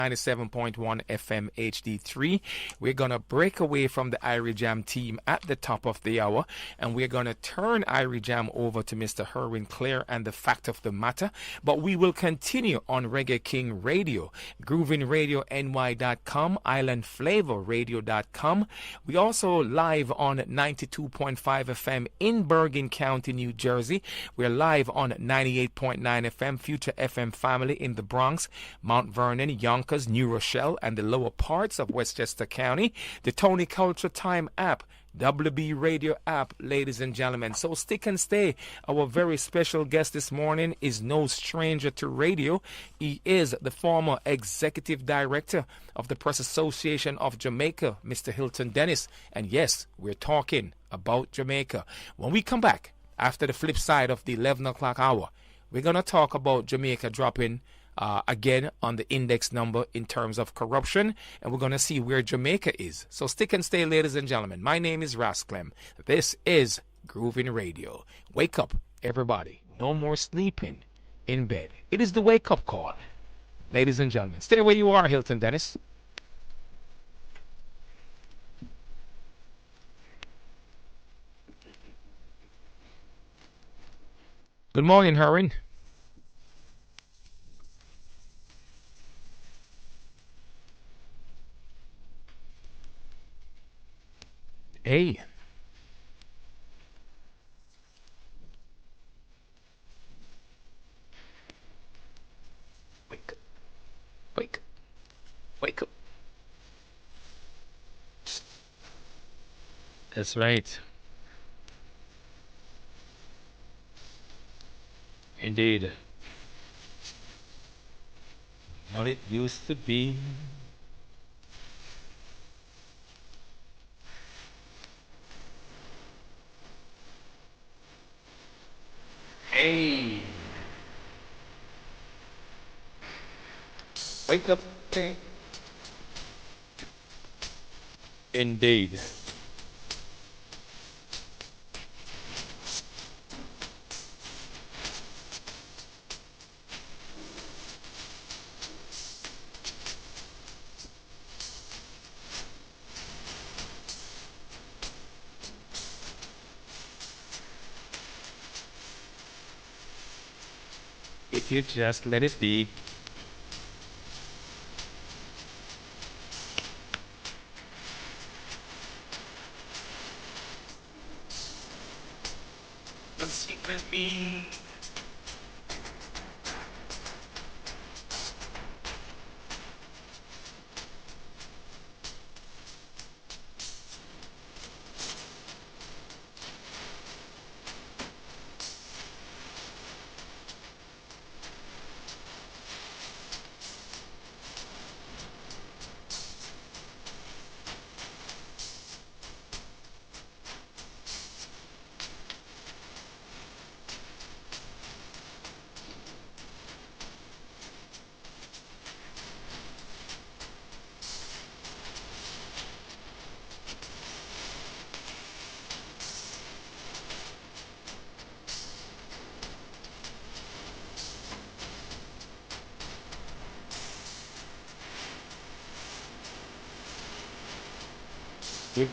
97.1 FM HD3. We're going to break away from the Irie Jam team at the top of the hour, and we're going to turn Irie Jam over to Mr. Herwin Clare and the fact of the matter. But we will continue on Reggae King Radio, Groovin Radio NY.com, IslandFlavorRadio.com. We also live on 92.5 FM in Bergen County, New Jersey. We're live on 98.9 FM, Future FM Family in the Bronx, Mount Vernon, Yonkers, New Rochelle, and the lower parts of Westchester County. The Tony Culture Time app, WB Radio app, ladies and gentlemen. So stick and stay. Our very special guest this morning is no stranger to radio. He is the former executive director of the Press Association of Jamaica, Mr. Hilton Dennis. And yes, we're talking about Jamaica. When we come back after the flip side of the 11 o'clock hour, we're going to talk about Jamaica dropping again on the index number in terms of corruption, and we're going to see where Jamaica is. So stick and stay, ladies and gentlemen. My name is Ras Clem. This is Groovin Radio. Wake up, everybody. No more sleeping in bed. It is the wake-up call, ladies and gentlemen. Stay where you are, Hilton Dennis. Good morning, Herwin. Hey. Wake up. Wake up. Wake up. That's right. Indeed. What it used to be. Hey. Wake up. Okay. Indeed. If you just let it be. Don't sleep with me.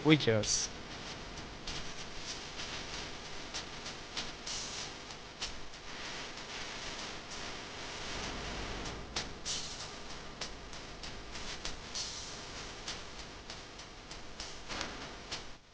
We just.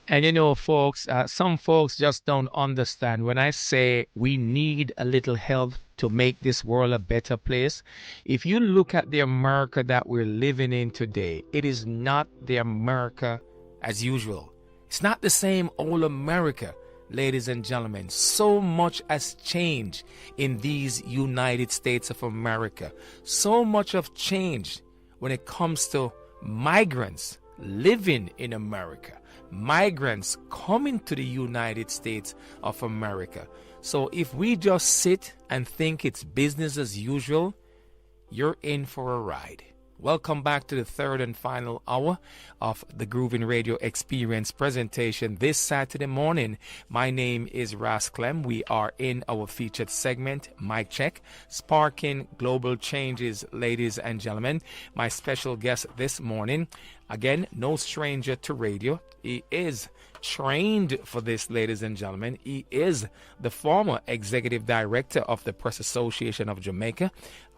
And you know, folks, some folks just don't understand when I say we need a little help to make this world a better place. If you look at the America that we're living in today, it is not the America as usual. It's not the same old America, ladies and gentlemen. So much has changed in these United States of America. So much have changed when it comes to migrants living in America, migrants coming to the United States of America. So if we just sit and think it's business as usual, you're in for a ride. Welcome back to the third and final hour of the Groovin Radio Experience presentation this Saturday morning. My name is Ras Clem. We are in our featured segment, Mic Check, sparking global changes, ladies and gentlemen. My special guest this morning, again, no stranger to radio. He is trained for this, ladies and gentlemen. He is the former executive director of the Press Association of Jamaica,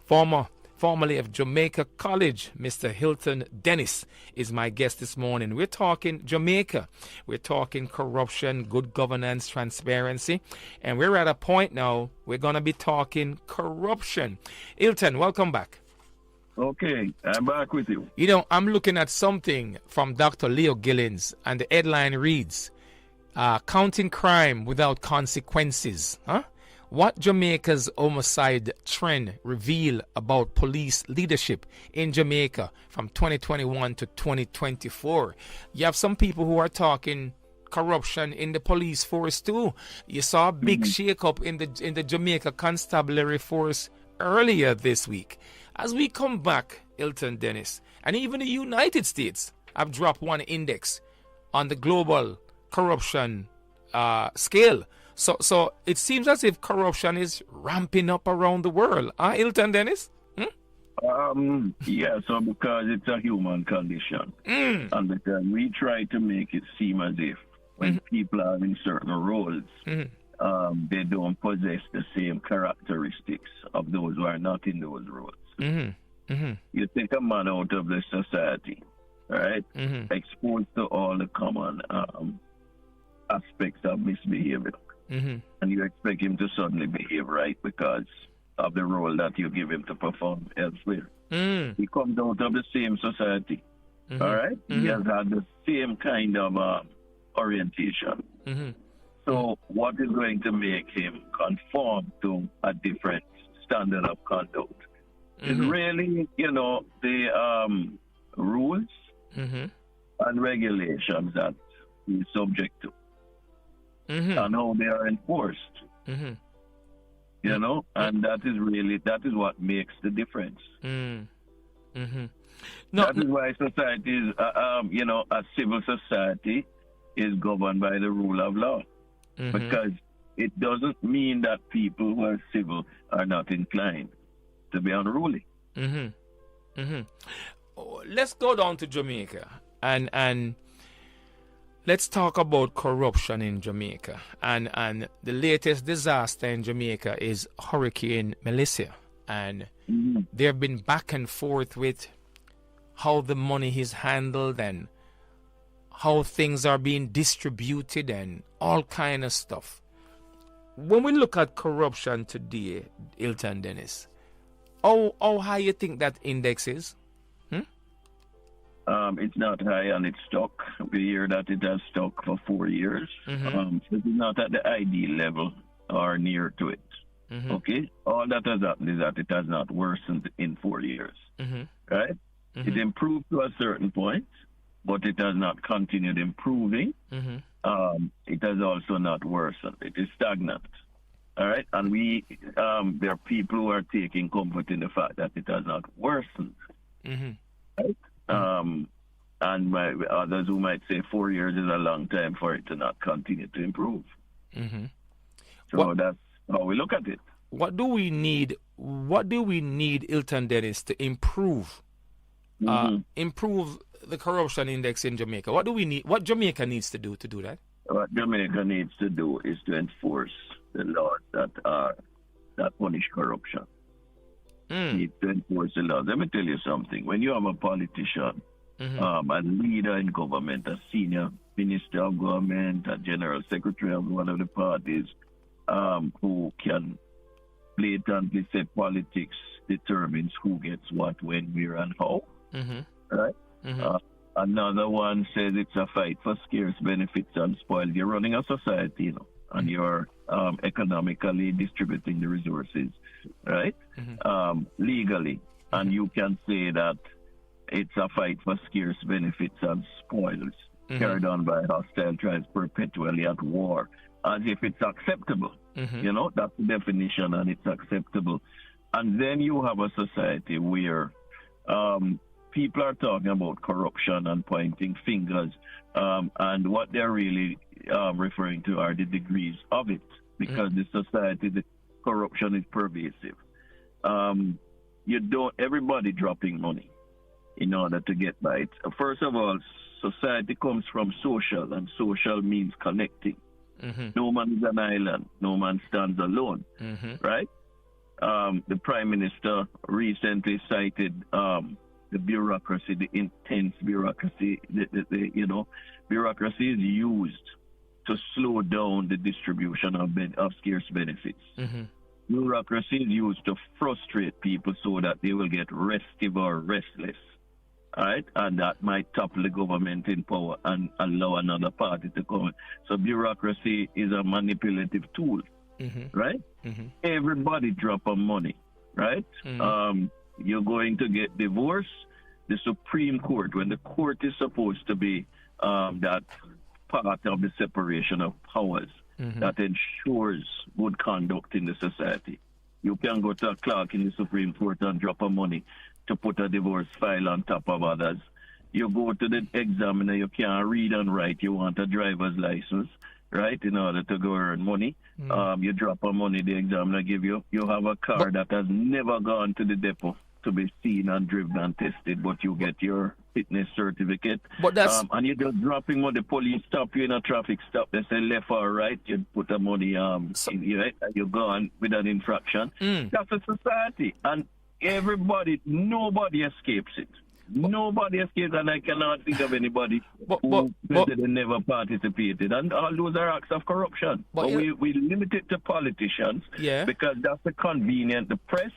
formerly of Jamaica College. Mr. Hilton Dennis is my guest this morning. We're talking Jamaica. We're talking corruption, good governance, transparency. And we're at a point now we're going to be talking corruption. Hilton, welcome back. Okay, I'm back with you. You know, I'm looking at something from Dr. Leo Gillens, and the headline reads, Counting Crime Without Consequences. What Jamaica's homicide trend reveal about police leadership in Jamaica from 2021 to 2024? You have some people who are talking corruption in the police force too. You saw a big shake-up in the Jamaica Constabulary force earlier this week. As we come back, Hilton Dennis, and even the United States have dropped one index on the global corruption scale. So it seems as if corruption is ramping up around the world. Hilton Dennis? Yeah, so because it's a human condition. And because we try to make it seem as if when people are in certain roles, they don't possess the same characteristics of those who are not in those roles. You take a man out of the society, right? Exposed to all the common aspects of misbehavior. And you expect him to suddenly behave right because of the role that you give him to perform elsewhere. He comes out of the same society, all right? He has had the same kind of orientation. So what is going to make him conform to a different standard of conduct is really, the rules and regulations that he's subject to. And how they are enforced, and that is what makes the difference. That is why society is, a civil society is governed by the rule of law, because it doesn't mean that people who are civil are not inclined to be unruly. Let's go down to Jamaica and let's talk about corruption in Jamaica. And the latest disaster in Jamaica is Hurricane Melissa. And there have been back and forth with how the money is handled and how things are being distributed and all kind of stuff. When we look at corruption today, Hilton Dennis, how high you think that index is? It's not high and it's stuck. We hear that it has stuck for 4 years. So it's not at the ideal level or near to it. Okay? All that has happened is that it has not worsened in 4 years. Right? It improved to a certain point, but it has not continued improving. It has also not worsened. It is stagnant. All right? And there are people who are taking comfort in the fact that it has not worsened. Right? And others who might say 4 years is a long time for it to not continue to improve. So that's how we look at it. What do we need, Hilton Dennis, to improve the corruption index in Jamaica? What do we need? What Jamaica needs to do that? What Jamaica needs to do is to enforce the laws that punish corruption. Needs to enforce the laws. Let me tell you something. When you have a politician, a leader in government, a senior minister of government, a general secretary of one of the parties, who can blatantly say politics determines who gets what, when, where, and how, right? Another one says it's a fight for scarce benefits and spoil. You're running a society, and you're economically distributing the resources, right? Legally. And you can say that it's a fight for scarce benefits and spoils carried on by hostile tribes perpetually at war, as if it's acceptable. That's the definition, and it's acceptable. And then you have a society where people are talking about corruption and pointing fingers, and what they're really referring to are the degrees of it, because the society, the corruption is pervasive. Everybody dropping money in order to get by it. First of all, society comes from social, and social means connecting. No man is an island. No man stands alone, right? The Prime Minister recently cited the bureaucracy, the intense bureaucracy. Bureaucracy is used to slow down the distribution of scarce benefits. Bureaucracy is used to frustrate people so that they will get restive or restless. All right, and that might topple the government in power and allow another party to come in. So bureaucracy is a manipulative tool, right? Everybody drop on money, right? You're going to get divorced. The Supreme Court, when the court is supposed to be that part of the separation of powers that ensures good conduct in the society, you can go to a clerk in the Supreme Court and drop a money to put a divorce file on top of others. You go to the examiner, you can't read and write, you want a driver's license, right, in order to go earn money. You drop a money, the examiner give you. You have a car that has never gone to the depot to be seen and driven and tested, but you get your fitness certificate. But that's... and you're just dropping money. The police stop you in a traffic stop. They say left or right. You put the money, you go on with an infraction. That's a society. And nobody escapes it. Nobody escapes, and I cannot think of anybody who never participated. And all those are acts of corruption. But we limit it to politicians because that's the convenient. The press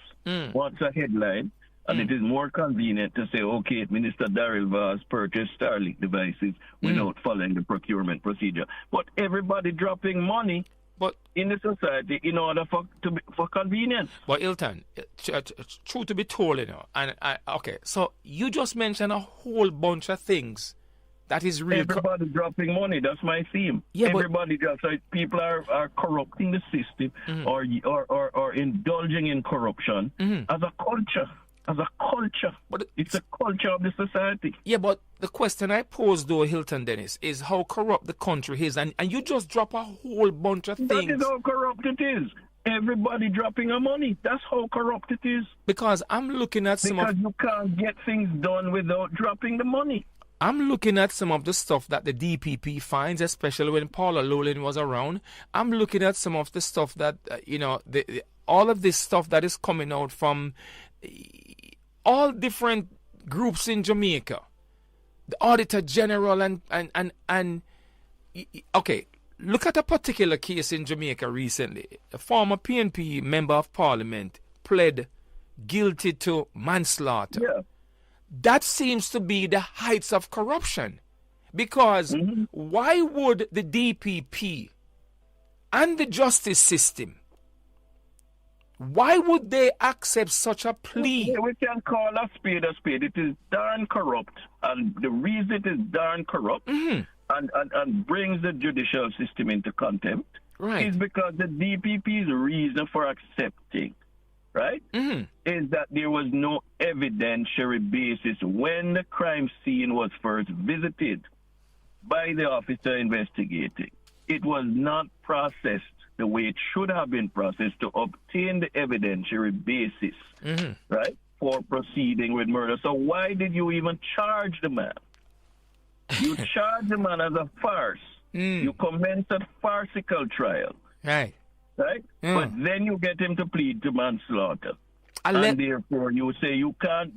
wants a headline, and it is more convenient to say, okay, Minister Daryl Vaz purchased Starlink devices without following the procurement procedure. But everybody dropping money in the society in order for convenience. But Hilton, true to be told, and okay, so you just mentioned a whole bunch of things that is real. Everybody dropping money. That's my theme. Yeah, everybody drops. So people are corrupting the system or indulging in corruption as a culture. But it's a culture of the society. Yeah, but the question I pose, though, Hilton Dennis, is how corrupt the country is. And you just drop a whole bunch of things. That is how corrupt it is. Everybody dropping our money. That's how corrupt it is. Because I'm looking at Because you can't get things done without dropping the money. I'm looking at some of the stuff that the DPP finds, especially when Paula Lolin was around. I'm looking at some of the stuff that, all of this stuff that is coming out from all different groups in Jamaica, the Auditor General and okay, look at a particular case in Jamaica recently. A former PNP member of parliament pled guilty to manslaughter. Yeah. That seems to be the heights of corruption, because why would the DPP and the justice system, why would they accept such a plea? We can call a spade a spade. It is darn corrupt. And the reason it is darn corrupt and brings the judicial system into contempt is because the DPP's reason for accepting, is that there was no evidentiary basis when the crime scene was first visited by the officer investigating. It was not processed the way it should have been processed to obtain the evidentiary basis, for proceeding with murder. So why did you even charge the man? You charge the man as a farce. You commence a farcical trial. Right? But then you get him to plead to manslaughter. And therefore you say you can't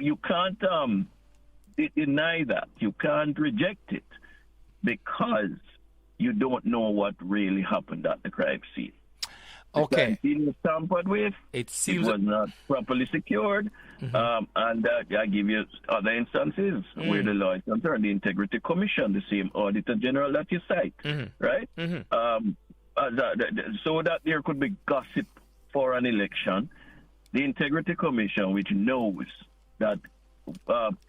deny that. You can't reject it because you don't know what really happened at the crime scene. The crime scene was tampered with. It was not properly secured. And I give you other instances where the law is concerned. The Integrity Commission, the same Auditor General that you cite, so that there could be gossip for an election. The Integrity Commission, which knows that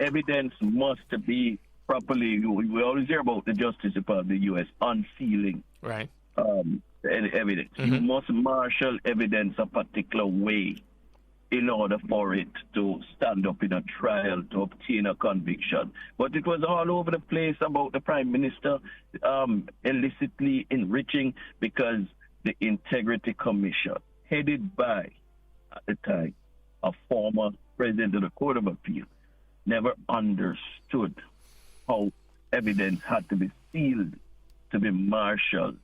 evidence must be properly, we always hear about the Justice Department of the U.S. unsealing evidence. You must marshal evidence a particular way in order for it to stand up in a trial to obtain a conviction. But it was all over the place about the Prime Minister illicitly enriching, because the Integrity Commission, headed by, at the time, a former president of the Court of Appeal, never understood how evidence had to be sealed, to be marshaled,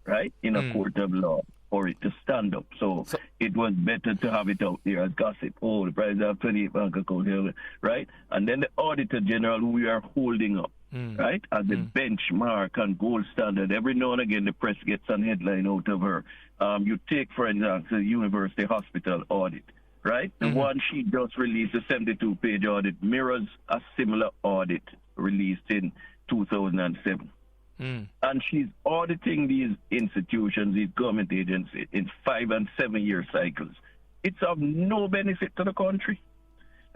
right, in a court of law for it to stand up. So it was better to have it out there as gossip. Oh, the president have 28 bank accounts here, right? And then the Auditor General, who we are holding up, right, as the benchmark and gold standard. Every now and again, the press gets a headline out of her. You take, for example, the University Hospital audit, right? The one she just released, a 72-page audit, mirrors a similar audit released in 2007. And she's auditing these institutions, these government agencies, in 5 and 7 year cycles. It's of no benefit to the country.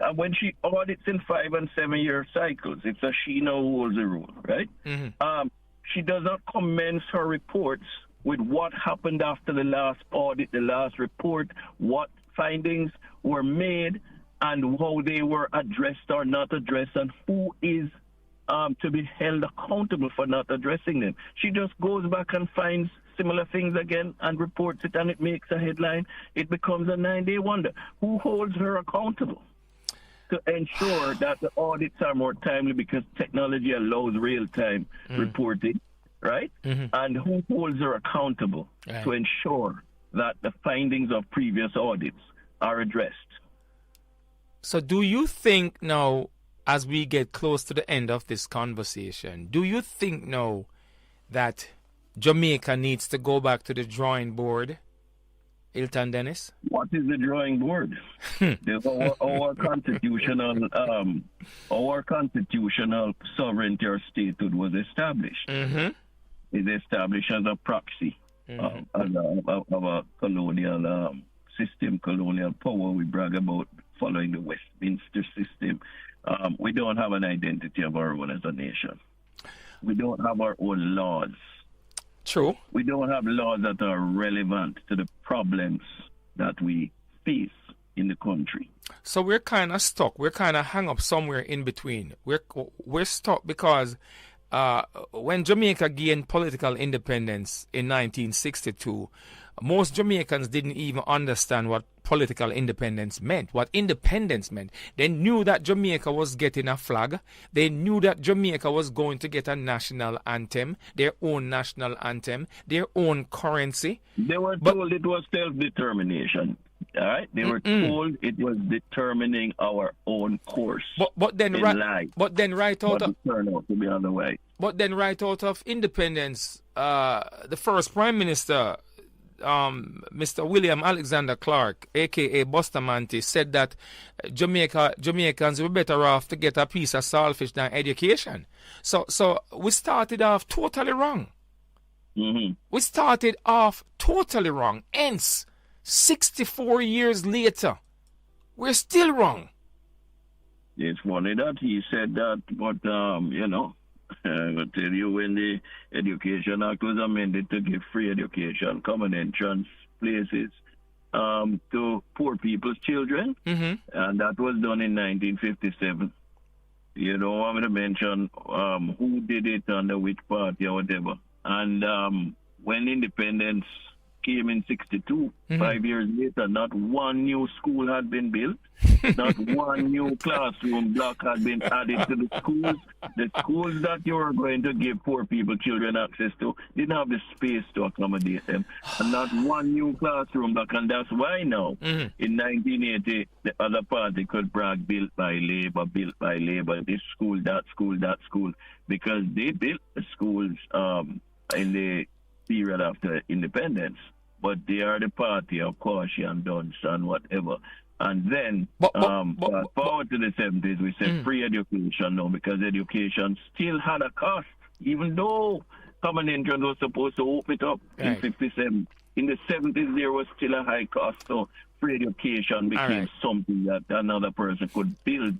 And when she audits in 5 and 7 year cycles, it's a she now holds the rule, right? She does not commence her reports with what happened after the last audit, the last report, what findings were made, and how they were addressed or not addressed, and who is to be held accountable for not addressing them. She just goes back and finds similar things again and reports it, and it makes a headline. It becomes a 9-day wonder. Who holds her accountable to ensure that the audits are more timely, because technology allows real-time reporting, right? And who holds her accountable to ensure that the findings of previous audits are addressed? So do you think now, as we get close to the end of this conversation, do you think now that Jamaica needs to go back to the drawing board, Hilton Dennis? What is the drawing board? Our constitutional sovereignty or statehood was established. It's established as a proxy of a colonial system, colonial power. We brag about following the Westminster system. We don't have an identity of our own as a nation. We don't have our own laws. True. We don't have laws that are relevant to the problems that we face in the country. So we're kind of stuck. We're kind of hung up somewhere in between. We're stuck because when Jamaica gained political independence in 1962, most Jamaicans didn't even understand what political independence meant, what independence meant. They knew that Jamaica was getting a flag. They knew that Jamaica was going to get a national anthem, their own national anthem, their own currency. They were told it was self-determination. All right? They were told it was determining our own course. But then right out of turned out to be on the way. But then right out of independence, the first Prime Minister, Mr. William Alexander Clark, aka Bustamante, said that Jamaicans were better off to get a piece of saltfish than education. So we started off totally wrong. We started off totally wrong. Hence, 64 years later, we're still wrong. It's funny that he said that, but I will tell you, when the Education Act was amended to give free education, common entrance places to poor people's children, and that was done in 1957. You don't want me to mention who did it under which party or whatever. And when independence came in 62, 5 years later, not one new school had been built. Not one new classroom block had been added to the schools. The schools that you were going to give poor people, children access to, didn't have the space to accommodate them. And not one new classroom block. And that's why now, in 1980, the other party could brag built by labor, this school, that school, that school. Because they built the schools in the period after independence. But they are the party of caution, dunce, and whatever. And then, forward to the 70s, we said free education now, because education still had a cost, even though common entrance was supposed to open it up in 57. In the 70s, there was still a high cost, so free education became something that another person could build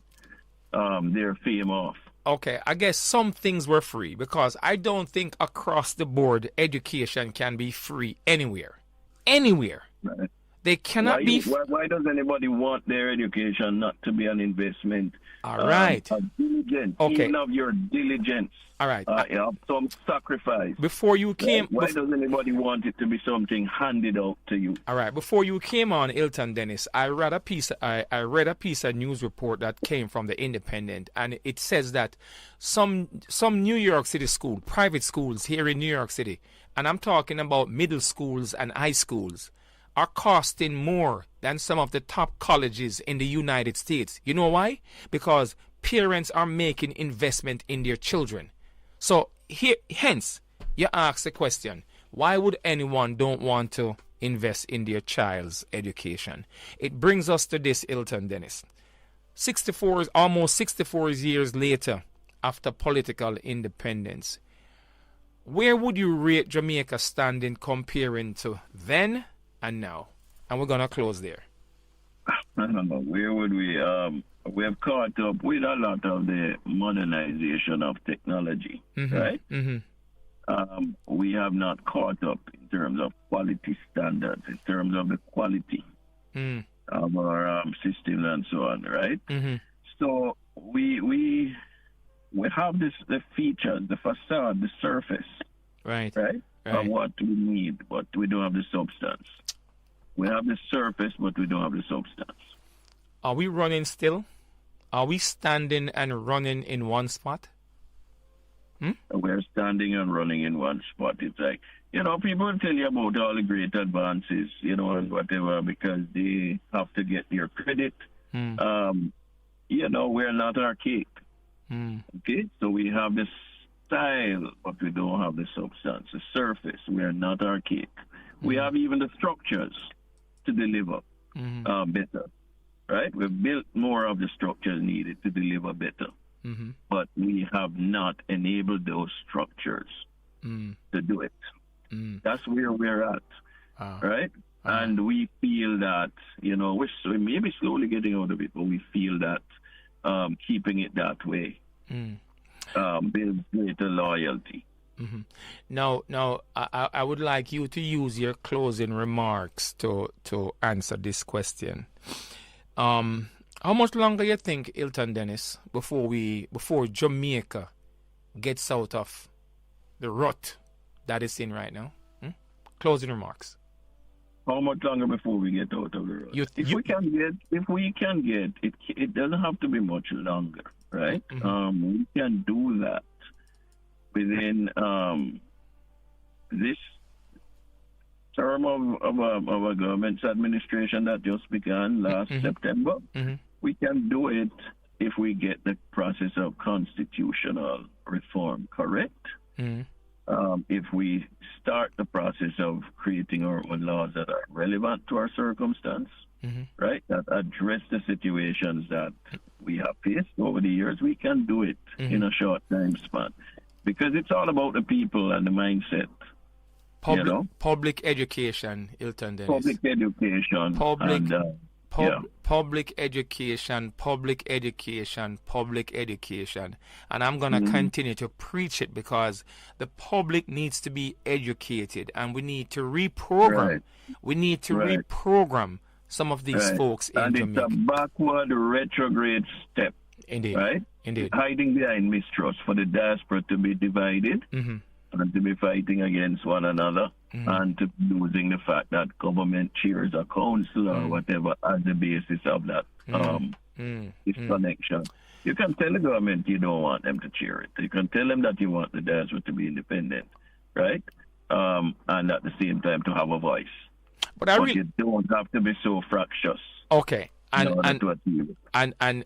their fame off. Okay, I guess some things were free, because I don't think across the board education can be free anywhere. Anywhere. Right. They cannot be. Why does anybody want their education not to be an investment? All right. Of diligence, Okay. even of your diligence. All right. Of some sacrifice. Before you came, Why does anybody want it to be something handed out to you? all right. Before you came on, Hilton Dennis, I read a piece. I read a piece of news report that came from the Independent, and it says that some New York City school, private schools here in New York City, and I'm talking about middle schools and high schools, are costing more than some of the top colleges in the United States. You know why? Because parents are making investment in their children. So hence, you ask the question, why would anyone don't want to invest in their child's education? It brings us to this, Hilton Dennis. Almost 64 years later, after political independence, where would you rate Jamaica standing comparing to then and now? And we're going to close there. I don't know. Where would we? We have caught up with a lot of the modernization of technology, right? We have not caught up in terms of quality standards, in terms of the quality of our systems and so on, right? So we have the features, the facade, the surface, right? Of what we need, but we don't have the substance. We have the surface, but we don't have the substance. Are we running still? Are we standing and running in one spot? We're standing and running in one spot. It's like, people will tell you about all the great advances, and whatever, because they have to get their credit. We're not archaic. Okay? So we have the style, but we don't have the substance, the surface. We're not archaic. We have even the structures to deliver better. Right? We've built more of the structures needed to deliver better. But we have not enabled those structures to do it. That's where we're at. Right? And we feel that, we're maybe slowly getting out of it, but we feel that keeping it that way builds greater loyalty. Now, I would like you to use your closing remarks to answer this question. How much longer you think, Hilton Dennis, before Jamaica gets out of the rut that it's in right now? Closing remarks. How much longer before we get out of the rut? If we can get, it doesn't have to be much longer, right? We can do that within this term of a government's administration that just began last September. We can do it if we get the process of constitutional reform correct. If we start the process of creating our own laws that are relevant to our circumstance, right, that address the situations that we have faced over the years, we can do it in a short time span. Because it's all about the people and the mindset. Public education, Hilton Dennis. Public education. Public education, public education, public education. And I'm going to continue to preach it because the public needs to be educated and we need to reprogram. Right. We need to reprogram some of these folks in Jamaica. And it's a backward, retrograde step. Indeed. Right? Indeed. Hiding behind mistrust for the diaspora to be divided and to be fighting against one another and to be using the fact that government chairs a council or whatever as the basis of that disconnection. You can tell the government you don't want them to chair it. You can tell them that you want the diaspora to be independent, right? And at the same time to have a voice. But you don't have to be so fractious. Okay. And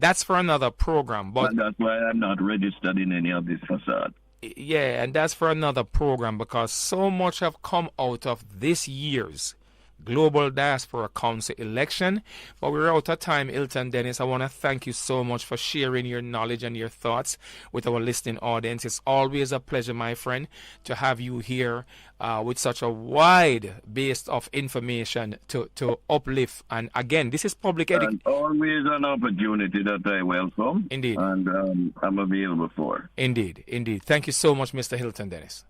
that's for another program. But and that's why I'm not registered in any of this facade. Yeah, and that's for another program because so much have come out of this year's Global Diaspora Council election. But we're out of time, Hilton Dennis. I want to thank you so much for sharing your knowledge and your thoughts with our listening audience. It's always a pleasure, my friend, to have you here with such a wide base of information to uplift. And again, this is public education. Always an opportunity that I welcome. Indeed. And I'm available for. Indeed. Thank you so much, Mr. Hilton Dennis.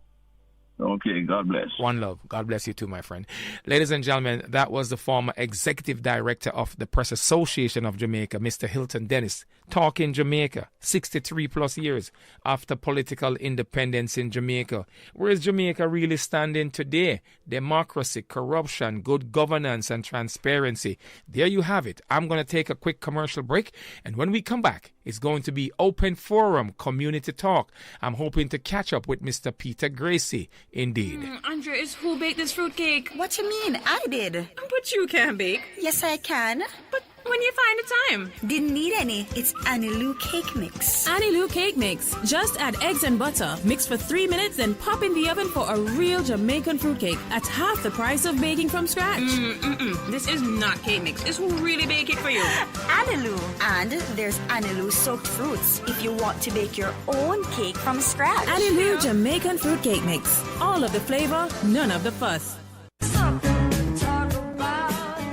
Okay, God bless. One love. God bless you too, my friend. Ladies and gentlemen, that was the former executive director of the Press Association of Jamaica, Mr. Hilton Dennis, talking Jamaica 63 plus years after political independence in Jamaica. Where is Jamaica really standing today? Democracy, corruption, good governance, and transparency. There you have it. I'm going to take a quick commercial break, and when we come back, it's going to be Open Forum Community Talk. I'm hoping to catch up with Mr. Peter Gracie. Indeed. Andrea, is who baked this fruitcake? What you mean? I did. But you can bake. Yes, I can. But when you find the time? Didn't need any. It's Annie Lou Cake Mix. Annie Lou Cake Mix. Just add eggs and butter. Mix for 3 minutes, then pop in the oven for a real Jamaican fruitcake at half the price of baking from scratch. This is not cake mix. It's who really bake it for you. Annie Lou. And there's Annie Lou soaked fruits if you want to bake your own cake from scratch. Annie Lou Jamaican Fruitcake Mix. All of the flavor, none of the fuss.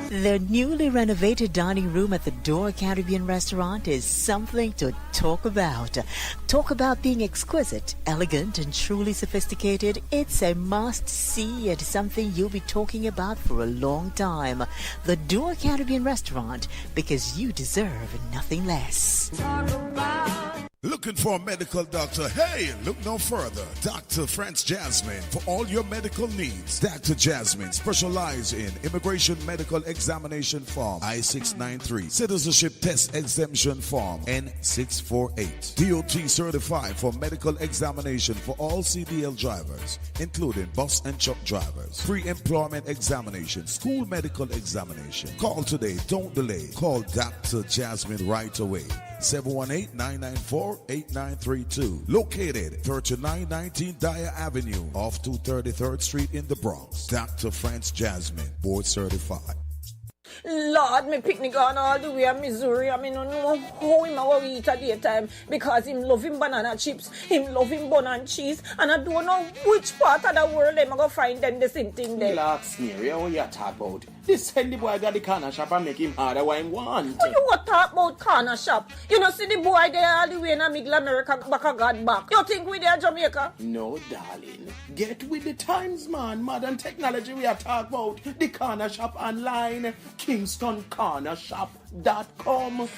The newly renovated dining room at the Door Caribbean Restaurant is something to talk about. Talk about being exquisite, elegant, and truly sophisticated. It's a must-see and something you'll be talking about for a long time. The Door Caribbean Restaurant, because you deserve nothing less. Looking for a medical doctor? Hey, look no further. Dr. France Jasmine for all your medical needs. Dr. Jasmine specializes in immigration medical examination form I-693, citizenship test exemption form N-648, DOT certified for medical examination for all CDL drivers, including bus and truck drivers, pre-employment examination, school medical examination. Call today, don't delay. Call Dr. Jasmine right away. 718-994-8932. Located 3919 Dyer Avenue off 233rd Street in the Bronx. Dr. France Jasmine, board certified. Lord, me picnic gone all the way to Missouri. I mean, I don't know how him a eat at daytime because him love him banana chips, him love him bun and cheese, and I don't know which part of the world them go find them the same thing there. Relax, Mary, what you talk about? This handy boy got the corner shop and make him harder what he want. What you want talk about corner shop? You know, see the boy there all the way in Middle America back a God back. You think we there Jamaica? No, darling. Get with the times, man. Modern technology we are talking about. The corner shop online. KingstonCornerShop.com. What?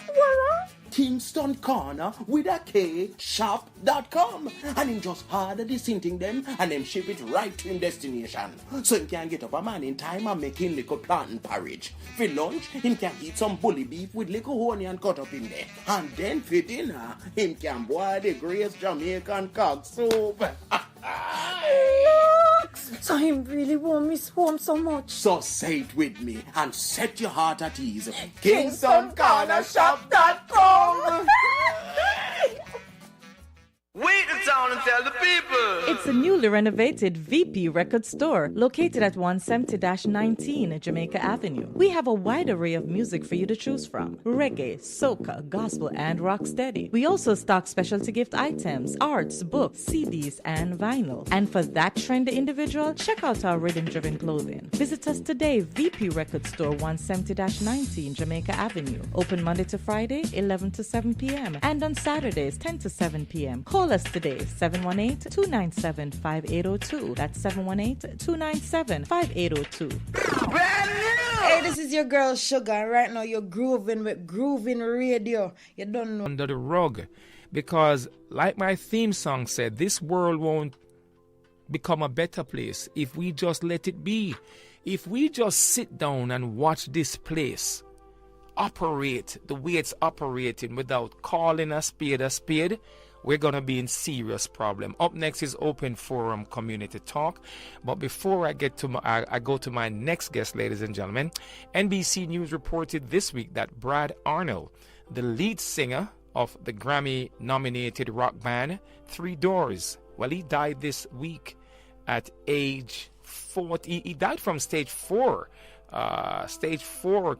Kingston Corner with a K shop.com. And him just order the thing them and them ship it right to him destination. So him can get up a man in time and make him little plantain porridge. For lunch, him can eat some bully beef with little onion cut up in there. And then for dinner, him can boil the great Jamaican cock soup. So him really want me home so much. So say it with me and set your heart at ease. KingstonCornerShop.com. Wait the town and tell the people. It's a newly renovated VP record store located at 170-19 Jamaica Avenue. We have a wide array of music for you to choose from: reggae, soca, gospel, and rocksteady. We also stock specialty gift items, arts, books, CDs, and vinyl. And for that trendy individual, check out our rhythm-driven clothing. Visit us today, VP Record Store, 170-19 Jamaica Avenue. Open Monday to Friday, 11 to 7 p.m. and on Saturdays, 10 to 7 p.m. Call us today, 718-297-5802. That's 718-297-5802. Hey, this is your girl Sugar, and right now you're grooving with Groovin Radio. You don't know. Under the rug, because like my theme song said, this world won't become a better place if we just let it be. If we just sit down and watch this place operate the way it's operating without calling a spade, we're going to be in serious problem. Up next is Open Forum Community Talk. But before I get to I go to my next guest, ladies and gentlemen, NBC News reported this week that Brad Arnold, the lead singer of the Grammy-nominated rock band Three Doors, well, he died this week at age 40. He died from stage 4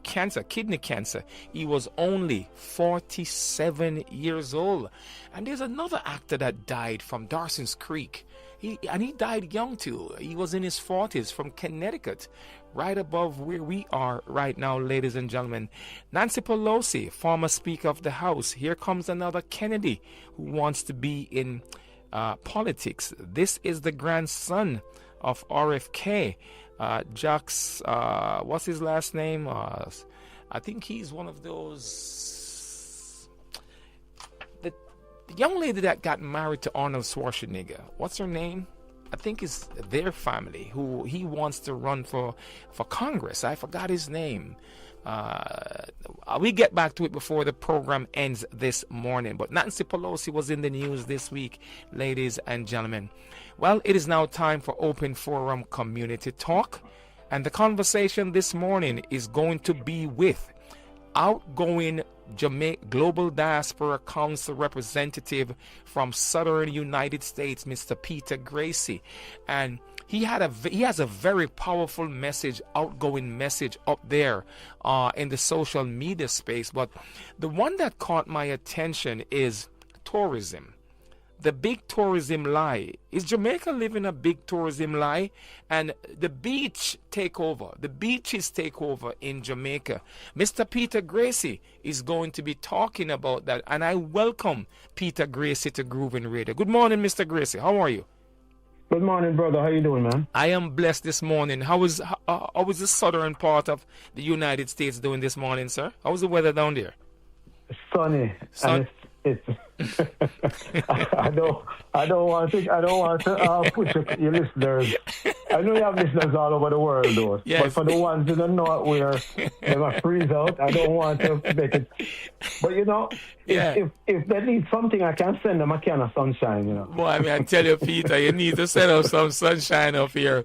cancer, kidney cancer. He was only 47 years old. And there's another actor that died from Dawson's Creek. He died young too. He was in his 40s, from Connecticut, right above where we are right now, ladies and gentlemen. Nancy Pelosi, former Speaker of the House. Here comes another Kennedy who wants to be in politics. This is the grandson of RFK, Jacques, what's his last name? I think he's one of those, the young lady that got married to Arnold Schwarzenegger. What's her name? I think it's their family who he wants to run for Congress. I forgot his name. We get back to it before the program ends this morning. But Nancy Pelosi was in the news this week, ladies and gentlemen. Well, it is now time for Open Forum Community Talk. And the conversation this morning is going to be with outgoing Jamaica Global Diaspora Council representative from Southern United States, Mr. Peter Gracie. And he has a very powerful message, outgoing message up there in the social media space. But the one that caught my attention is tourism. The big tourism lie. Is Jamaica living a big tourism lie? And the beach takeover. The beaches take over in Jamaica. Mr. Peter Gracie is going to be talking about that. And I welcome Peter Gracie to Groovin Radio. Good morning, Mr. Gracie. How are you? Good morning, brother. How you doing, man? I am blessed this morning. How is the southern part of the United States doing this morning, sir? How's the weather down there? Sunny. And it's I don't want to push your listeners. I know you have listeners all over the world, though. Yes. But for the ones in the north where they might freeze out, I don't want to make it. But you know, if they need something, I can send them a can of sunshine. You know. Boy, I mean, I tell you, Peter, you need to send us some sunshine up here.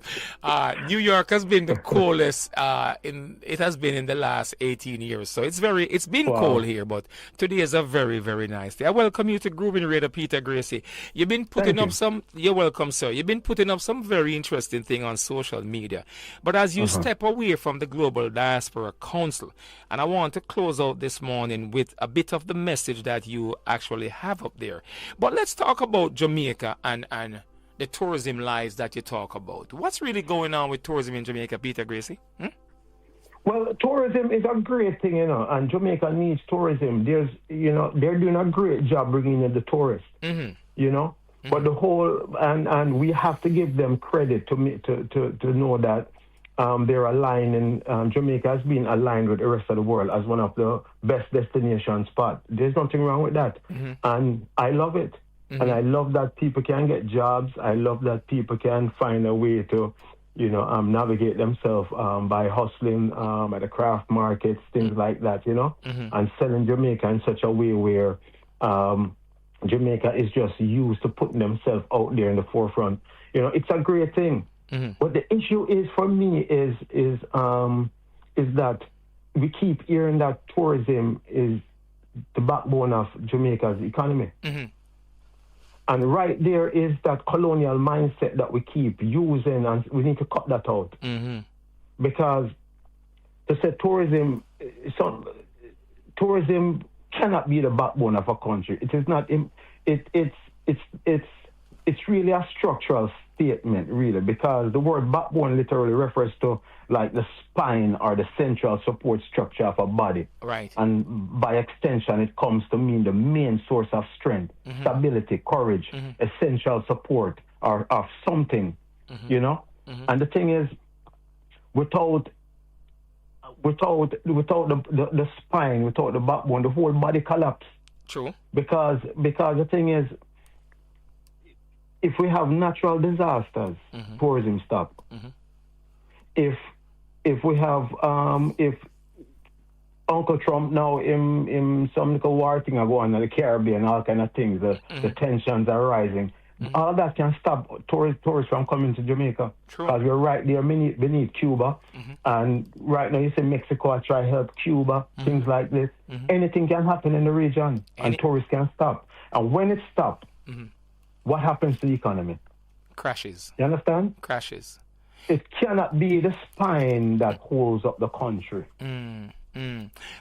New York has been the coolest. It has been in the last 18 years, so it's been cold here. But today is a very, very nice day. I welcome you to Groovin Radio, Peter Gracie. You've been putting up some. You're welcome, sir. You've been putting up some very interesting things on social media. But as you step away from the Global Diaspora Council, and I want to close out this morning with a bit of the message that you actually have up there. But let's talk about Jamaica and the tourism lies that you talk about. What's really going on with tourism in Jamaica, Peter Gracie? Well, tourism is a great thing, you know, and Jamaica needs tourism. They're doing a great job bringing in the tourists, you know. But the whole, and we have to give them credit to know that they're aligning. Jamaica has been aligned with the rest of the world as one of the best destination spots. There's nothing wrong with that, and I love it. And I love that people can get jobs. I love that people can find a way to, you know, navigate themselves by hustling at the craft markets, things like that, you know, and selling Jamaica in such a way where Jamaica is just used to putting themselves out there in the forefront. You know, it's a great thing. But the issue is for me is that we keep hearing that tourism is the backbone of Jamaica's economy. And right there is that colonial mindset that we keep using, and we need to cut that out. Because to say tourism cannot be the backbone of a country. It is not. It's really a structural statement, really, because the word backbone literally refers to like the spine or the central support structure of a body. Right. And by extension, it comes to mean the main source of strength, stability, courage, essential support or of something, you know. And the thing is, without the spine, without the backbone, the whole body collapses. True. Because the thing is, if we have natural disasters, tourism stop. If we have if Uncle Trump now in some little war thing are going on in the Caribbean, all kind of things, the tensions are rising. All that can stop tourists from coming to Jamaica. Because we're right there beneath Cuba. And right now you say Mexico try to help Cuba, things like this. Anything can happen in the region and tourists can stop. And when it stops, what happens to the economy? Crashes. You understand? Crashes. It cannot be the spine that holds up the country.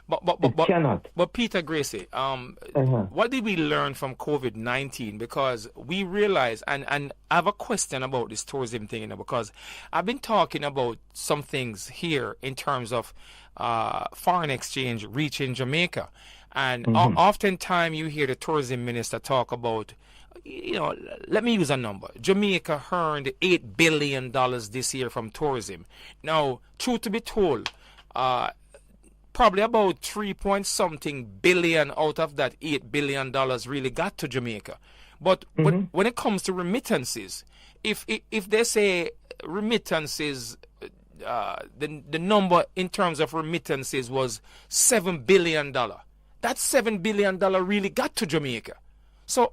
But cannot. But Peter Gracie, what did we learn from COVID-19? Because we realize, and I have a question about this tourism thing, you know, because I've been talking about some things here in terms of foreign exchange reaching Jamaica. And oftentimes you hear the tourism minister talk about, let me use a number. Jamaica earned $8 billion this year from tourism. Now, truth to be told, probably about 3-point-something billion out of that $8 billion really got to Jamaica. But when it comes to remittances, if they say remittances, the number in terms of remittances was $7 billion. That $7 billion really got to Jamaica. So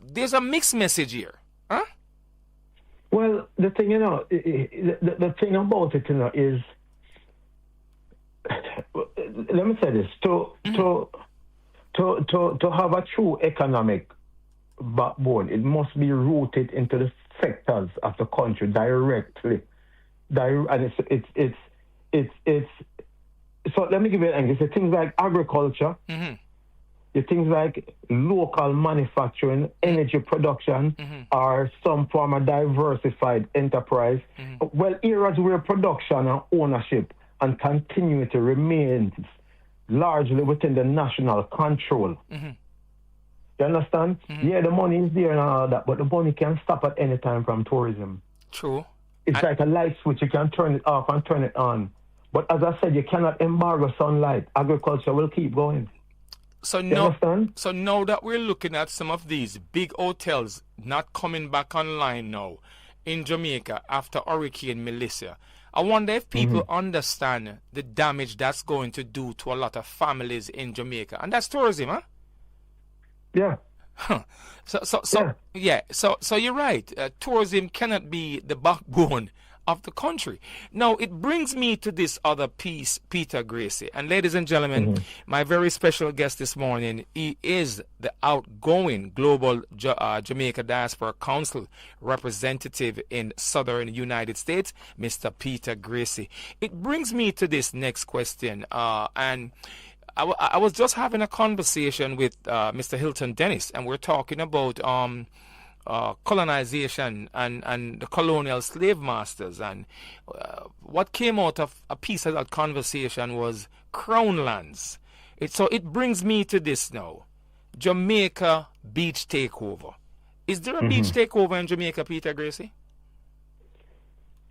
there's a mixed message here. Huh? Well, the thing, the thing about it, is, let me say this, to have a true economic backbone, it must be rooted into the sectors of the country directly. And it's so let me give you an angle. It's things like agriculture, things like local manufacturing, energy production, or some form of diversified enterprise. Well, areas where production and ownership and continuity remains largely within the national control. You understand? Yeah, the money is there and all that, but the money can stop at any time from tourism. True. It's like a light switch. You can turn it off and turn it on. But as I said, you cannot embargo sunlight. Agriculture will keep going. So now that we're looking at some of these big hotels not coming back online now in Jamaica after Hurricane Melissa, I wonder if people understand the damage that's going to do to a lot of families in Jamaica. And that's tourism, huh? Yeah. Huh. So you're right. Tourism cannot be the backbone of the country. Now, it brings me to this other piece, Peter Gracie. And ladies and gentlemen, my very special guest this morning, he is the outgoing Global Jamaica Diaspora Council representative in Southern United States, Mr. Peter Gracie. It brings me to this next question. And I was just having a conversation with Mr. Hilton Dennis, and we're talking about colonization and the colonial slave masters. And what came out of a piece of that conversation was crown lands. So it brings me to this now. Jamaica beach takeover. Is there a beach takeover in Jamaica, Peter Gracie?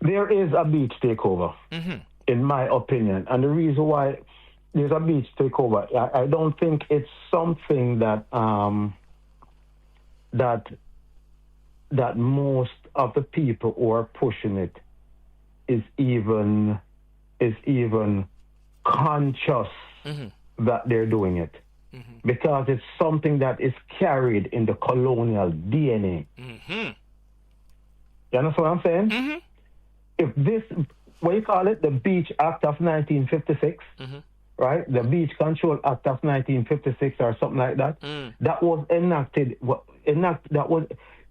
There is a beach takeover, in my opinion. And the reason why there's a beach takeover, I don't think it's something that that most of the people who are pushing it is even conscious that they're doing it. Because it's something that is carried in the colonial DNA. You understand what I'm saying? If this, what you call it, the Beach Act of 1956, right? The Beach Control Act of 1956 or something like that, that was enacted.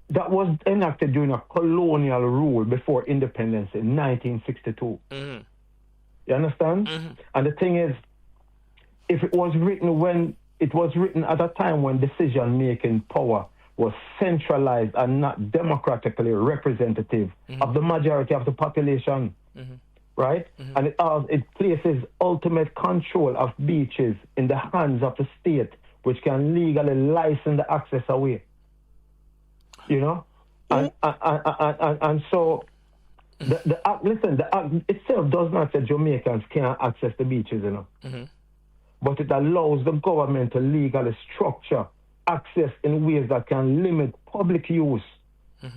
That was enacted during a colonial rule before independence in 1962. You understand? And the thing is, if it was written at a time when decision-making power was centralized and not democratically representative of the majority of the population, right? And it places ultimate control of beaches in the hands of the state, which can legally license the access away. You know? And so the act itself does not say Jamaicans can't access the beaches, you know. But it allows the government to legally structure access in ways that can limit public use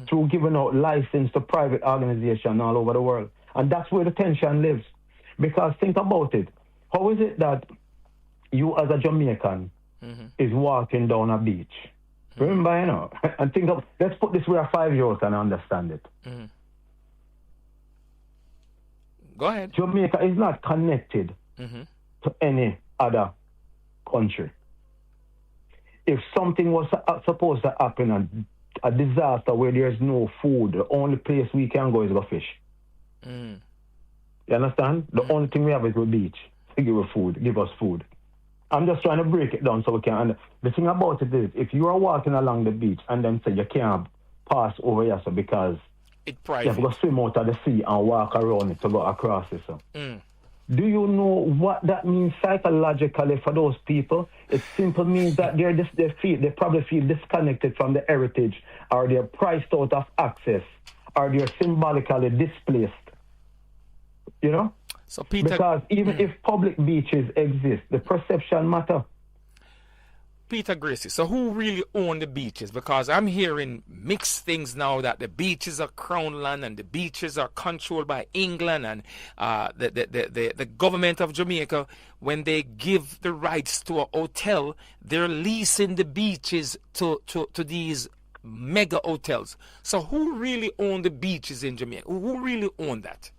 through giving out license to private organizations all over the world. And that's where the tension lives. Because think about it. How is it that you as a Jamaican is walking down a beach? Remember, you know, and think of, let's put this where a 5-year-old can understand it. Go ahead. Jamaica is not connected to any other country. If something was supposed to happen, and a disaster where there's no food, the only place we can go is go fish. You understand? The only thing we have is the beach. Give us food. I'm just trying to break it down so we can. And the thing about it is, if you are walking along the beach and then say you can't pass over here, so because it's private, you have to go swim out of the sea and walk around it to go across it. So Do you know what that means psychologically for those people? It simply means that they probably feel disconnected from the heritage, or they're priced out of access, or they're symbolically displaced. You know? So Peter, because even if public beaches exist, the perception matter. Peter Gracie, so who really own the beaches? Because I'm hearing mixed things now that the beaches are Crown land and the beaches are controlled by England and the government of Jamaica. When they give the rights to a hotel, they're leasing the beaches to these mega hotels. So who really own the beaches in Jamaica? Who really own that?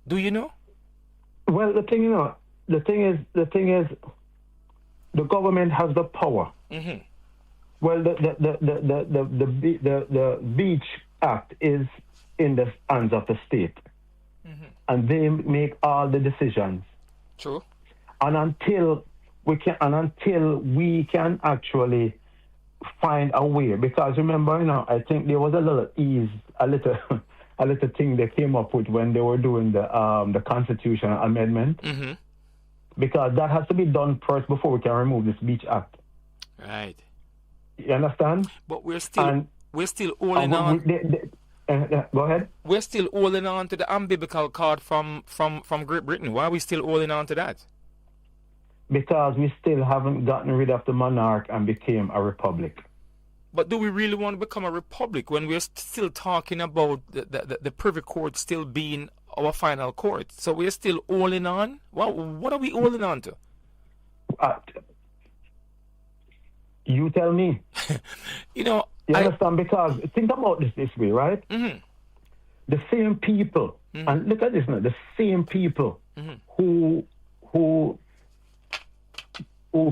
Do you know? Well, the thing is, the government has the power. Mm-hmm. Well, the Beach Act is in the hands of the state, and they make all the decisions. True. And until we can actually find a way, because remember, I think there was a little thing they came up with when they were doing the constitutional amendment. Mm-hmm. Because that has to be done first before we can remove this Beach Act. Right. You understand? But we're still holding on. Go ahead. We're still holding on to the umbilical cord from Great Britain. Why are we still holding on to that? Because we still haven't gotten rid of the monarch and became a republic. But do we really want to become a republic when we're still talking about the Privy Court still being our final court? So we're still holding on? Well, what are we holding on to? You tell me. You understand? Because think about this way, right? Mm-hmm. The same people, and look at this now, the same people who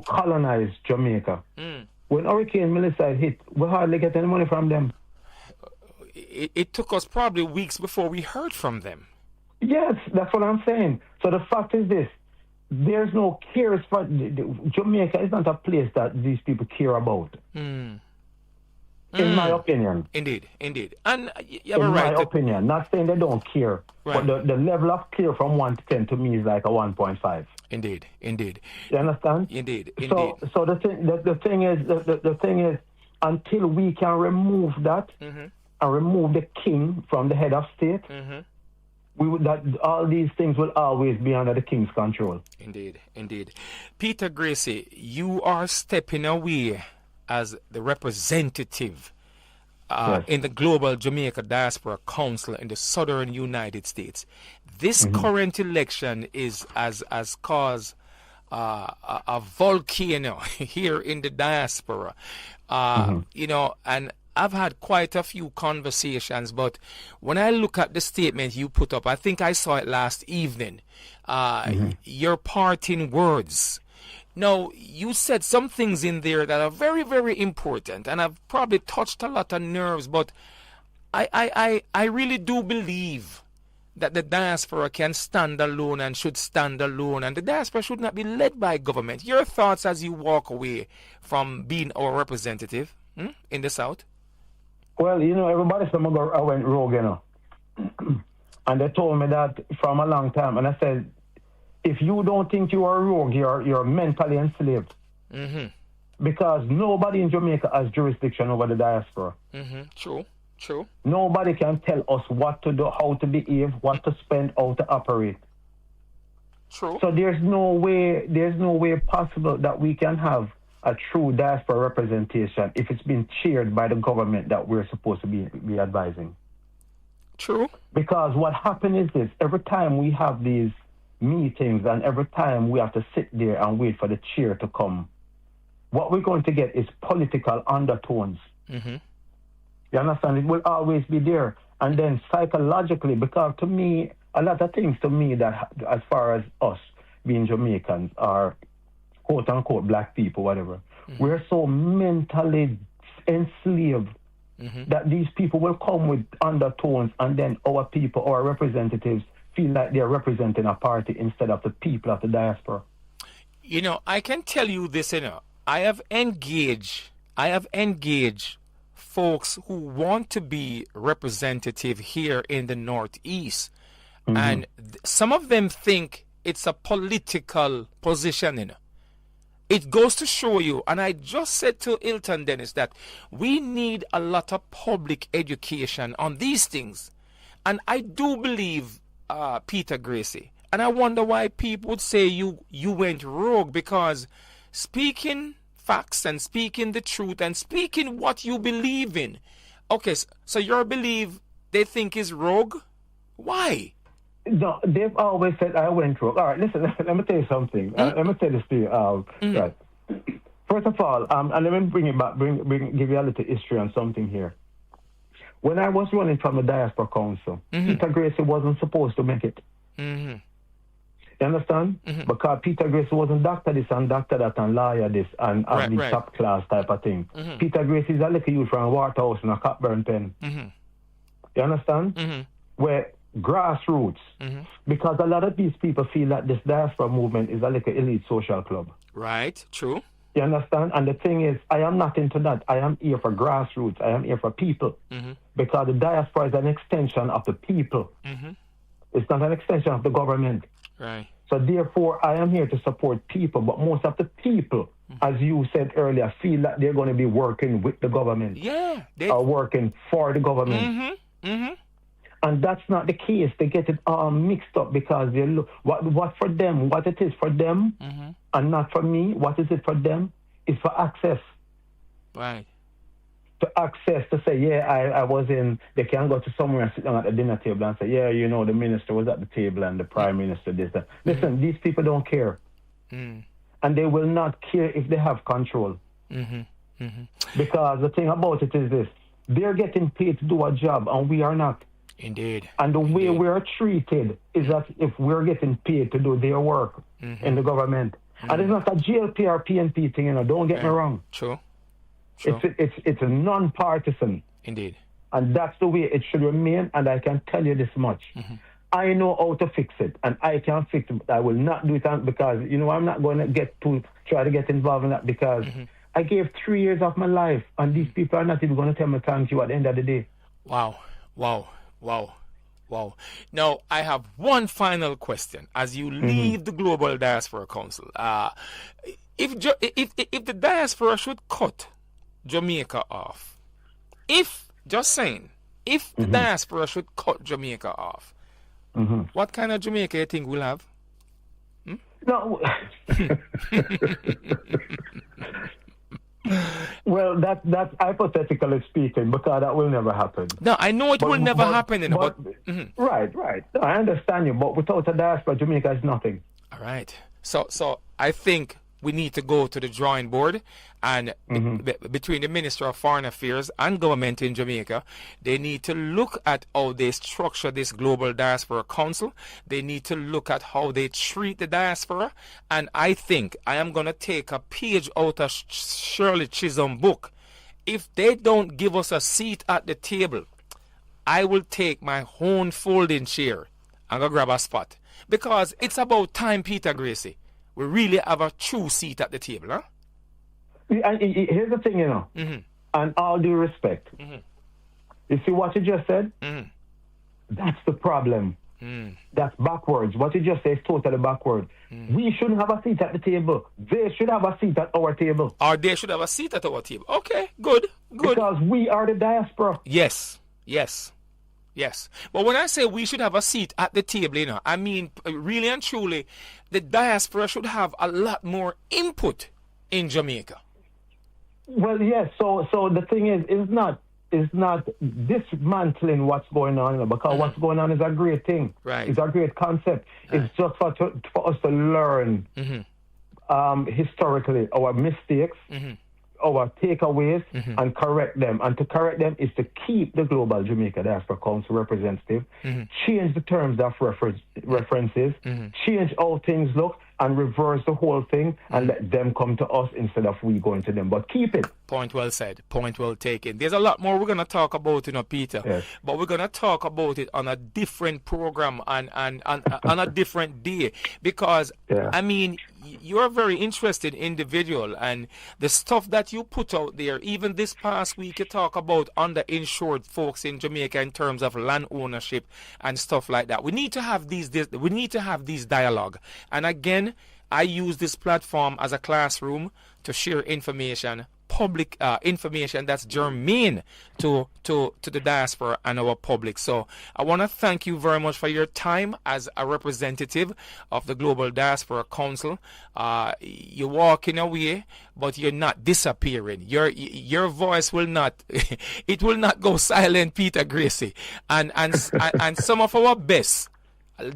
colonized Jamaica. When Hurricane Melissa hit, we hardly get any money from them. It took us probably weeks before we heard from them. Yes, that's what I'm saying. So the fact is this: there's no care for Jamaica. Is not a place that these people care about. In my opinion. Indeed. And you have in a right. In my opinion, not saying they don't care, right. But the level of care from 1 to 10 to me is like a 1.5. Indeed. You understand? Indeed. So the thing is, until we can remove that and remove the king from the head of state, all these things will always be under the king's control. Indeed. Peter Gracie, you are stepping away as the representative in the Global Jamaica Diaspora Council in the Southern United States. This current election has caused a volcano here in the diaspora. And I've had quite a few conversations, but when I look at the statement you put up, I think I saw it last evening, your parting words. Now, you said some things in there that are very, very important, and I've probably touched a lot of nerves, but I really do believe that the diaspora can stand alone and should stand alone, and the diaspora should not be led by government. Your thoughts as you walk away from being our representative in the South? Well, everybody said I went rogue, and they told me that from a long time, and I said, if you don't think you are rogue, you're mentally enslaved. Because nobody in Jamaica has jurisdiction over the diaspora. True. Nobody can tell us what to do, how to behave, what to spend, how to operate. True. So there's no way possible that we can have a true diaspora representation if it's been chaired by the government that we're supposed to be advising. True. Because what happened is this: every time we have these meetings and every time we have to sit there and wait for the chair to come, what we're going to get is political undertones. You understand? It will always be there. And then psychologically, because to me, a lot of things to me that as far as us being Jamaicans or quote-unquote black people, whatever, we're so mentally enslaved that these people will come with undertones, and then our people, our representatives, feel like they're representing a party instead of the people of the diaspora. I can tell you this, I have engaged folks who want to be representative here in the Northeast. And some of them think it's a political position, you know. It goes to show you, and I just said to Hilton Dennis that we need a lot of public education on these things. And I do believe, Peter Gracie, and I wonder why people would say you went rogue, because speaking facts and speaking the truth and speaking what you believe in. Okay, so your belief they think is rogue? Why? No, they've always said I went rogue. All right, listen, let me tell you something. Let me tell this to you. Right. First of all, and let me bring it back, give you a little history on something here. When I was running from the Diaspora Council, Peter Gracie wasn't supposed to make it. You understand? Because Peter Gracie wasn't doctor this and doctor that and lawyer this and the top class type of thing. Peter Gracie is a little youth from Waterhouse and a Cockburn Pen. You understand? Where grassroots, because a lot of these people feel that this diaspora movement is a little elite social club. Right, true. You understand? And the thing is, I am not into that. I am here for grassroots. I am here for people. Because the diaspora is an extension of the people. It's not an extension of the government. Right. So therefore, I am here to support people. But most of the people, as you said earlier, feel that they're going to be working with the government. Yeah. Or working for the government. And that's not the case. They get it all mixed up because they look what for them, what it is for them, and not for me. What is it for them? It's for access. Right. To access to say, yeah, I was in. They can go to somewhere and sit down at the dinner table and say, yeah, you know, the minister was at the table and the prime minister this that. Listen, these people don't care, and they will not care if they have control. Because the thing about it is this: they're getting paid to do a job, and we are not. Indeed. And the way we're treated is that if we're getting paid to do their work in the government. And it's not a GLP or PNP thing, you know, don't get me wrong. True. It's a non-partisan. Indeed. And that's the way it should remain, and I can tell you this much. I know how to fix it, and I can fix it. I will not do it because, you know, I'm not going to try to get involved in that because I gave 3 years of my life, and these people are not even going to tell me thank you at the end of the day. Wow. Now, I have one final question. As you leave the Global Diaspora Council, if the diaspora should cut Jamaica off, if the diaspora should cut Jamaica off, what kind of Jamaica you think we'll have? No. Well, that's hypothetically speaking, because that will never happen. No, I know it will never happen. Right. No, I understand you, but without a diaspora, Jamaica is nothing. All right. So I think we need to go to the drawing board, and between the Minister of Foreign Affairs and government in Jamaica, they need to look at how they structure this Global Diaspora Council. They need to look at how they treat the diaspora, and I think I am going to take a page out of Shirley Chisholm's book. If they don't give us a seat at the table, I will take my own folding chair and go grab a spot, because it's about time, Peter Gracie, we really have a true seat at the table, huh? And here's the thing, you know, and all due respect, you see what you just said? That's the problem. That's backwards. What you just said is totally backward. We shouldn't have a seat at the table. They should have a seat at our table. Or they should have a seat at our table. Okay, good. Because we are the diaspora. Yes. But when I say we should have a seat at the table, you know, I mean, really and truly, the diaspora should have a lot more input in Jamaica. Well, yes. So the thing is, it's not dismantling what's going on, you know, because what's going on is a great thing. Right. It's a great concept. Right. It's just for us to learn historically our mistakes, our takeaways, and correct them. And to correct them is to keep the Global Jamaica Diaspora Council representative, change the terms of references, change how things look, and reverse the whole thing and let them come to us instead of we going to them. But keep it. Point well said. Point well taken. There's a lot more we're going to talk about, you know, Peter. Yes. But we're going to talk about it on a different program and on a different day. Because, I mean, you're a very interested individual, and the stuff that you put out there, even this past week, you talk about underinsured folks in Jamaica in terms of land ownership and stuff like that. We need to have these dialogue. And again, I use this platform as a classroom to share information, public information that's germane to the diaspora and our public. So I want to thank you very much for your time as a representative of the Global Diaspora Council. You're walking away, but you're not disappearing. Your voice will not it will not go silent, Peter Gracie. And some of our best,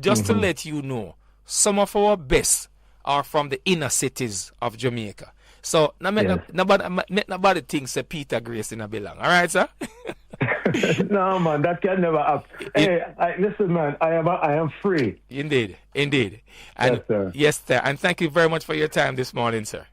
just to let you know, some of our best are from the inner cities of Jamaica. So, nobody thinks that Peter Gracie not belong. All right, sir? No, man, that can never happen. Hey, listen, man, I am free. Indeed. And, yes, sir. Yes, sir. And thank you very much for your time this morning, sir.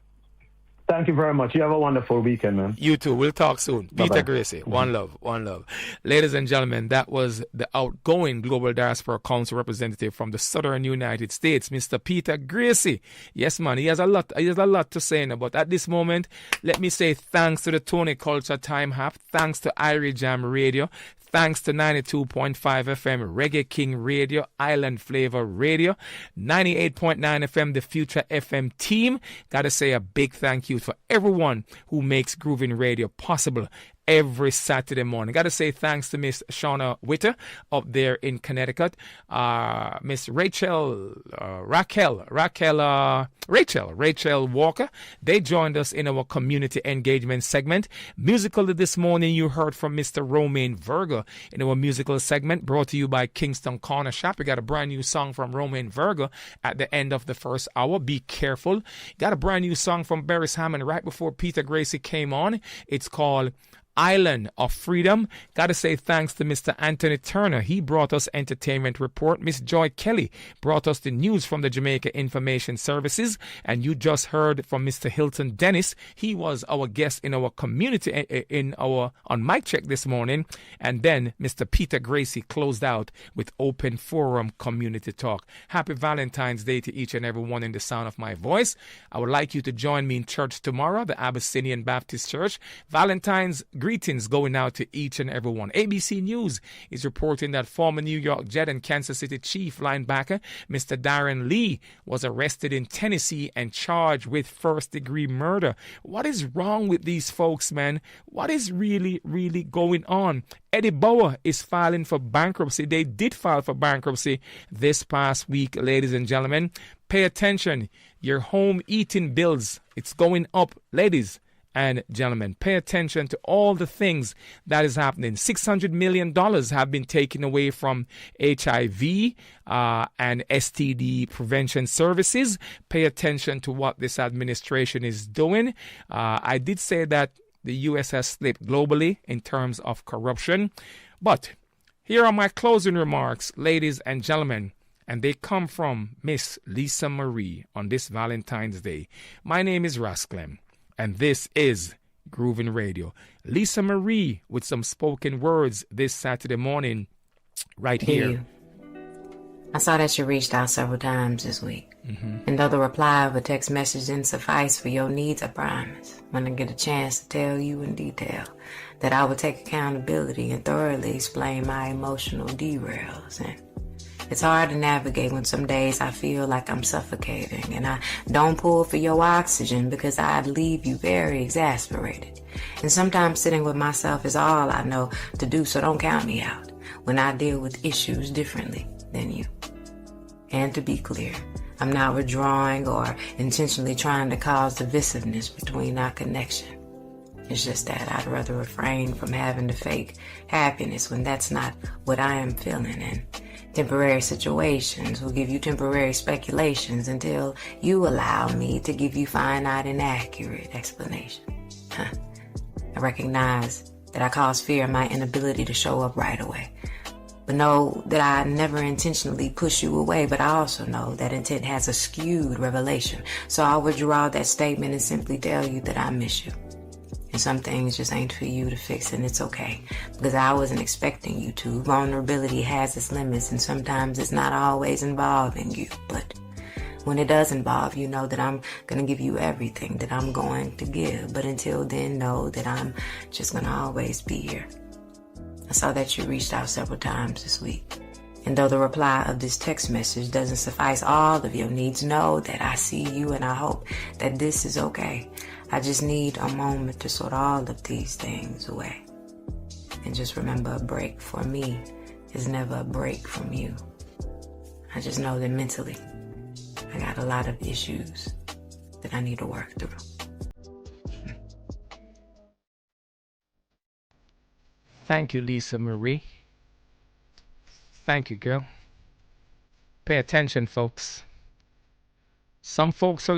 Thank you very much. You have a wonderful weekend, man. You too. We'll talk soon. Bye-bye. Peter Gracie, one love. Ladies and gentlemen, that was the outgoing Global Diaspora Council representative from the Southern United States, Mr. Peter Gracie. Yes, man, he has a lot to say now, but at this moment, let me say thanks to the Tony Culture Time Hub, thanks to Irie Jam Radio, thanks to 92.5 FM Reggae King Radio, Island Flavor Radio, 98.9 FM The Future FM team. Gotta say a big thank you for everyone who makes Groovin Radio possible every Saturday morning. Got to say thanks to Miss Shauna Witter up there in Connecticut, Miss Rachel Walker. They joined us in our community engagement segment. Musically this morning, you heard from Mr. Romain Virgo in our musical segment, brought to you by Kingston Corner Shop. We got a brand new song from Romain Virgo at the end of the first hour. Be careful. Got a brand new song from Beres Hammond right before Peter Gracie came on. It's called Island of Freedom. Gotta say thanks to Mr. Anthony Turner. He brought us Entertainment Report. Miss Joy Kelly brought us the news from the Jamaica Information Services. And you just heard from Mr. Hilton Dennis. He was our guest in our community on Mic Check this morning. And then Mr. Peter Gracie closed out with Open Forum Community Talk. Happy Valentine's Day to each and every one in the sound of my voice. I would like you to join me in church tomorrow, the Abyssinian Baptist Church. Valentine's greetings going out to each and every one. ABC News is reporting that former New York Jet and Kansas City Chief linebacker Mr. Darren Lee was arrested in Tennessee and charged with first-degree murder. What is wrong with these folks, man? What is really going on? Eddie Bauer is filing for bankruptcy. They did file for bankruptcy this past week, ladies and gentlemen. Pay attention. Your home eating bills, it's going up, ladies and gentlemen. Pay attention to all the things that is happening. $600 million have been taken away from HIV and STD prevention services. Pay attention to what this administration is doing. I did say that the U.S. has slipped globally in terms of corruption. But here are my closing remarks, ladies and gentlemen. And they come from Miss Lisa Marie on this Valentine's Day. My name is Ras Clem, and this is Groovin Radio. Lisa Marie with some spoken words this Saturday morning right here. I saw that you reached out several times this week. And though the reply of a text message didn't suffice for your needs, I promise, when I get a chance to tell you in detail, that I will take accountability and thoroughly explain my emotional derails. And it's hard to navigate when some days I feel like I'm suffocating and I don't pull for your oxygen because I'd leave you very exasperated. And sometimes sitting with myself is all I know to do, so don't count me out when I deal with issues differently than you. And to be clear, I'm not withdrawing or intentionally trying to cause divisiveness between our connection. It's just that I'd rather refrain from having to fake happiness when that's not what I am feeling. And temporary situations will give you temporary speculations until you allow me to give you finite and accurate explanation. I recognize that I cause fear in my inability to show up right away. But know that I never intentionally push you away, but I also know that intent has a skewed revelation. So I'll withdraw that statement and simply tell you that I miss you. And some things just ain't for you to fix, and it's okay, because I wasn't expecting you to. Vulnerability has its limits, and sometimes it's not always involving you. But When it does involve, you know that I'm going to give you everything that I'm going to give. But until then, know that I'm just going to always be here. I saw that you reached out several times this week. And though the reply of this text message doesn't suffice all of your needs, know that I see you and I hope that this is okay. I just need a moment to sort all of these things away. And just remember, a break for me is never a break from you. I just know that mentally, I got a lot of issues that I need to work through. Thank you, Lisa Marie. Thank you, girl. Pay attention, folks. Some folks are